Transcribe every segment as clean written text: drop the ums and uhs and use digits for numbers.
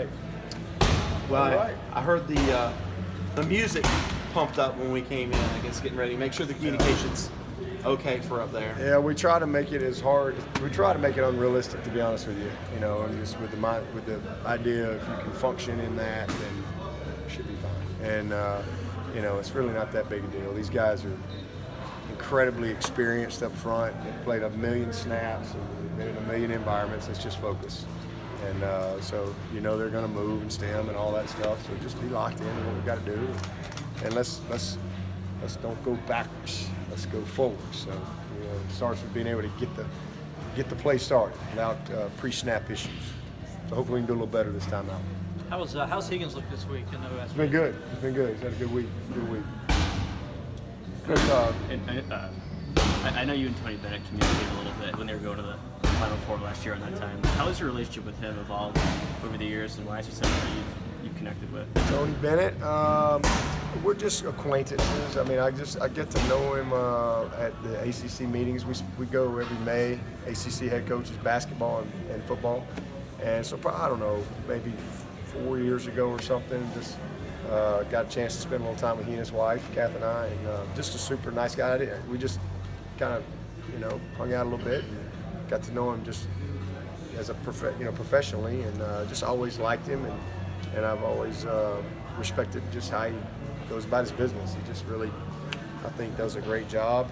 right. Well, All right. I heard the music pumped up when we came in. I guess getting ready. Make sure the communication's okay for up there. Yeah, we try to make it as hard. We try to make it unrealistic, to be honest with you. You know, and just with the idea if you can function in that, then it should be fine. And you know, it's really not that big a deal. These guys are incredibly experienced up front. They've played 1 million snaps and been in 1 million environments. It's just focus. And so you know they're going to move and stem and all that stuff. So just be locked in on what we got to do, and let's don't go backwards. Let's go forward. So you know, it starts with being able to get the play started without pre-snap issues. So hopefully we can do a little better this time out. How's Higgins look this week in the OS? It's been good. It's been good. He's had a good week. Good week. I know you and Tony Bennett communicated a little bit when they were going to the Final Four last year on that time. How has your relationship with him evolved over the years, and why is he somebody you've connected with? Tony Bennett, we're just acquaintances. I mean, I get to know him at the ACC meetings. We go every May, ACC head coaches, basketball and football. And so probably, I don't know, maybe 4 years ago or something, just got a chance to spend a little time with he and his wife, Kath and I, and just a super nice guy. We just kind of, you know, hung out a little bit and got to know him just as a professionally, and just always liked him, and I've always respected just how he goes about his business. He just really, I think, does a great job,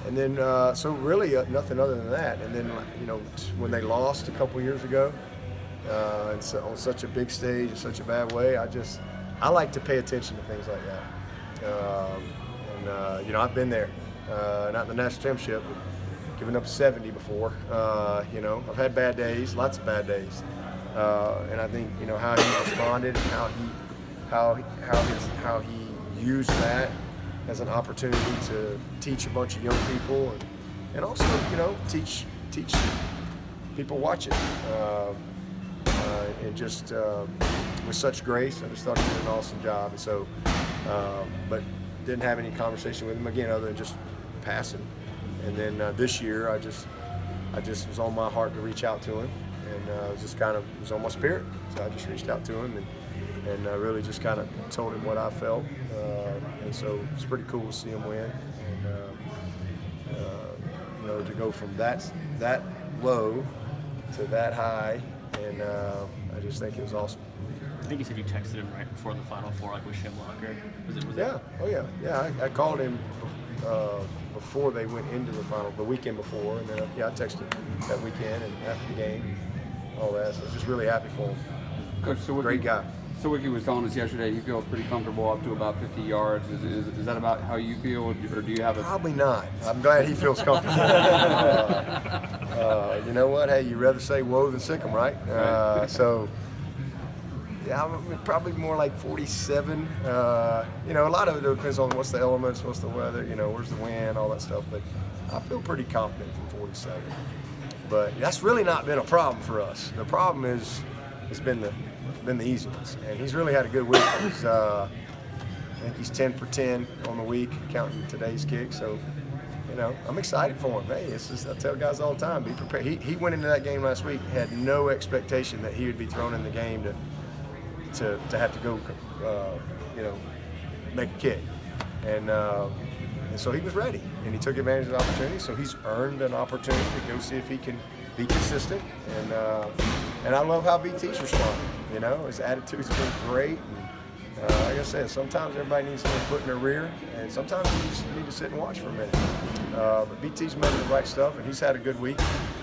and then so really nothing other than that. And then you know, when they lost a couple years ago, and so on such a big stage in such a bad way, I like to pay attention to things like that. You know, I've been there, not in the national championship, but giving up 70 before. You know, I've had bad days, lots of bad days, and I think, you know, how he responded and how he used that as an opportunity to teach a bunch of young people, and also, you know, teach people watching, and just with such grace. I just thought he did an awesome job, and so, but didn't have any conversation with him again other than just passing. And then this year, I just was on my heart to reach out to him, and it was on my spirit. So I just reached out to him and really just kind of told him what I felt. And so it's pretty cool to see him win, and you know, to go from that low to that high, and I just think it was awesome. I think you said you texted him right before the Final Four, like wish him luck, or was it? Yeah. Oh yeah. Yeah. I called him before they went into the final, the weekend before, and then I texted him that weekend and after the game, all that. So I was just really happy for him. Coach, Great guy. So Wiki was telling us yesterday he feels pretty comfortable up to about 50 yards. Is that about how you feel, or do you have a... Probably not. I'm glad he feels comfortable. You know what? Hey, you'd rather say woe than sick 'em, right? So, yeah, probably more like 47. You know, a lot of it depends on what's the elements, what's the weather, you know, where's the wind, all that stuff. But I feel pretty confident from 47. But that's really not been a problem for us. The problem is it's been the easy ones, and he's really had a good week. I think he's 10 for 10 on the week, counting today's kick. So, you know, I'm excited for him. Hey, it's just, I tell guys all the time, be prepared. He went into that game last week, had no expectation that he would be thrown in the game to have to go, you know, make a kick, and so he was ready, and he took advantage of the opportunity. So he's earned an opportunity to go see if he can be consistent, and I love how BT's responding. You know, his attitude's been great, and like I said, sometimes everybody needs a little foot in their rear, and sometimes you just need to sit and watch for a minute. But BT's making the right stuff, and he's had a good week.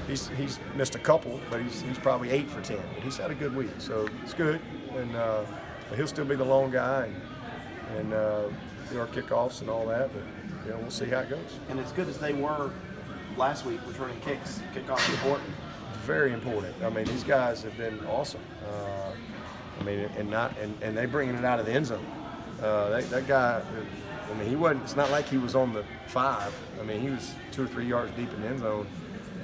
He's missed a couple, but he's probably 8 for 10. But he's had a good week, so it's good. And he'll still be the lone guy, and do our kickoffs and all that. But you know, we'll see how it goes. And as good as they were last week, returning kickoffs important. Very important. I mean, these guys have been awesome. I mean, and they bringing it out of the end zone. That guy, I mean, he wasn't. It's not like he was on the 5. I mean, he was 2 or 3 yards deep in the end zone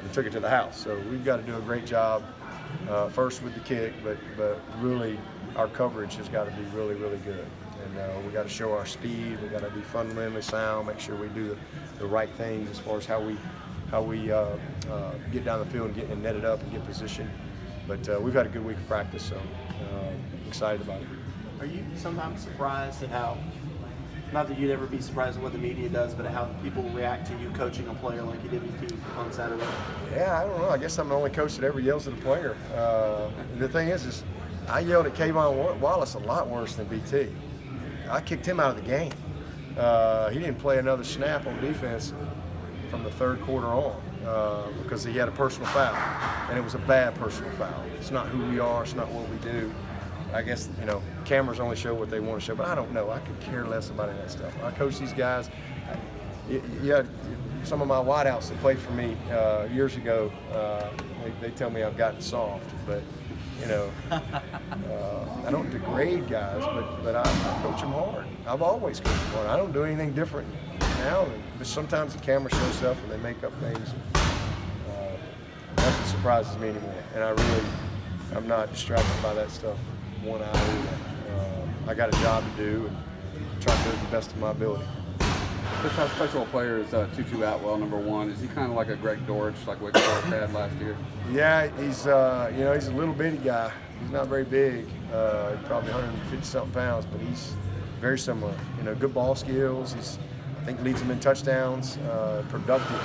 and took it to the house. So we've got to do a great job first with the kick, but really our coverage has got to be really, really good. And we got to show our speed. We got to be fundamentally sound. Make sure we do the right things as far as how we get down the field and net it up and get position. But we've had a good week of practice, so excited about it. Are you sometimes surprised at how, not that you'd ever be surprised at what the media does, but at how people react to you coaching a player like you did with you on Saturday? Yeah, I don't know. I guess I'm the only coach that ever yells at a player. The thing is I yelled at Kayvon Wallace a lot worse than BT. I kicked him out of the game. He didn't play another snap on defense from the third quarter on because he had a personal foul, and it was a bad personal foul. It's not who we are. It's not what we do. I guess, cameras only show what they want to show, but I don't know. I could care less about any of that stuff. I coach these guys. Yeah, some of my wideouts that played for me years ago, they tell me I've gotten soft, but I don't degrade guys, but I coach them hard. I've always coached them hard. I don't do anything different now, but sometimes the camera shows stuff and they make up things. Nothing surprises me anymore, and I'm not distracted by that stuff one hour. I got a job to do and try to do it the best of my ability. Just how special a player is Tutu Atwell, number one? Is he kind of like a Greg Dortch, like Wake Forest had last year? Yeah, he's he's a little bitty guy. He's not very big, probably 150-something pounds, but he's very similar. Good ball skills. I think leads them in touchdowns. Productive.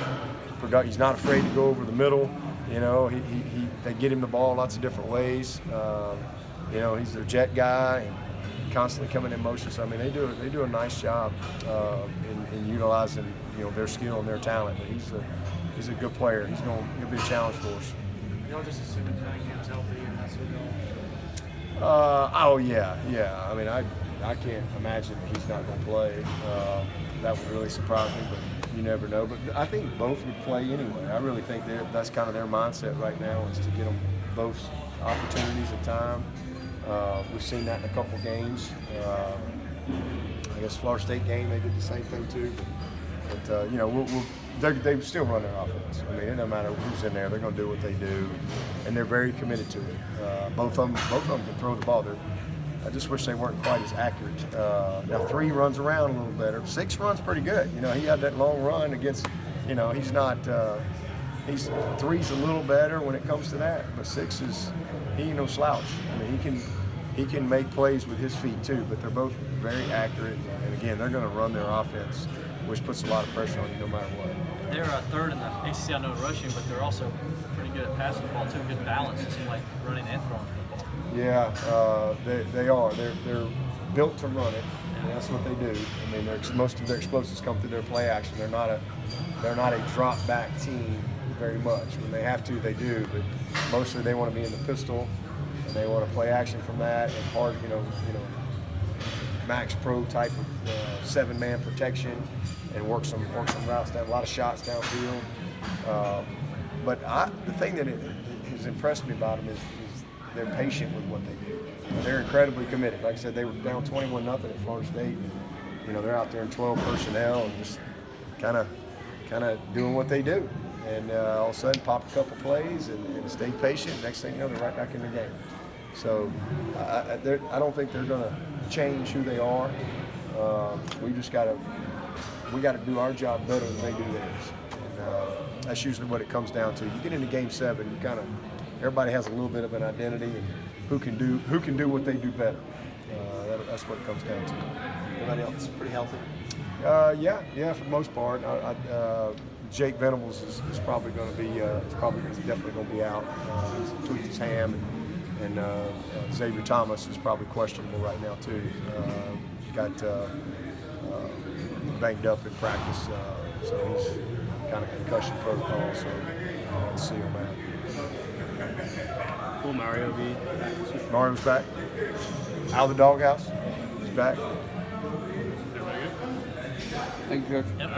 He's not afraid to go over the middle. They get him the ball lots of different ways. He's their jet guy and constantly coming in motion. So they do a nice job in utilizing their skill and their talent. But he's a good player. He'll be a challenge for us. Y'all just assuming Cunningham's healthy and that's what Oh yeah. I can't imagine he's not going to play. That would really surprise me, but you never know. But I think both would play anyway. I really think that's kind of their mindset right now, is to get them both opportunities at time. We've seen that in a couple games. I guess Florida State game they did the same thing too. But they still run their offense. It doesn't matter who's in there; they're going to do what they do, and they're very committed to it. Both of them can throw the ball. I just wish they weren't quite as accurate. Now 3 runs around a little better. 6 runs pretty good. He had that long run against. He's not. He's 3's a little better when it comes to that, but 6 he ain't no slouch. He can make plays with his feet too. But they're both very accurate, and again, they're going to run their offense, which puts a lot of pressure on you no matter what. They're third in the ACC, I know, rushing, but they're also pretty good at passing the ball too. Good balance. It seems like running and throwing the ball. Yeah, they are. They're built to run it, and that's what they do. Most of their explosives come through their play action. They're not a drop back team very much. When they have to, they do, but mostly they want to be in the pistol, and they want to play action from that and hard, max pro type of 7-man protection and work some routes down, a lot of shots downfield. But the thing that has impressed me about them is they're patient with what they do. They're incredibly committed. Like I said, they were down 21-0 at Florida State. They're out there in 12 personnel and just kind of doing what they do. And all of a sudden, pop a couple plays and stay patient. Next thing you know, they're right back in the game. So I don't think they're going to change who they are. We got to do our job better than they do theirs. And that's usually what it comes down to. You get into Game 7, everybody has a little bit of an identity, and who can do what they do better. That's what it comes down to. Everybody else pretty healthy? Yeah, for the most part. Jake Venables is probably going to be definitely going to be out. He's tweaked his ham, and Xavier Thomas is probably questionable right now too. Got banged up in practice, so he's kind of concussion protocol. So let's see on that. Will Mario be? Mario's back. Out of the doghouse. He's back. Thank you, Coach. Yep.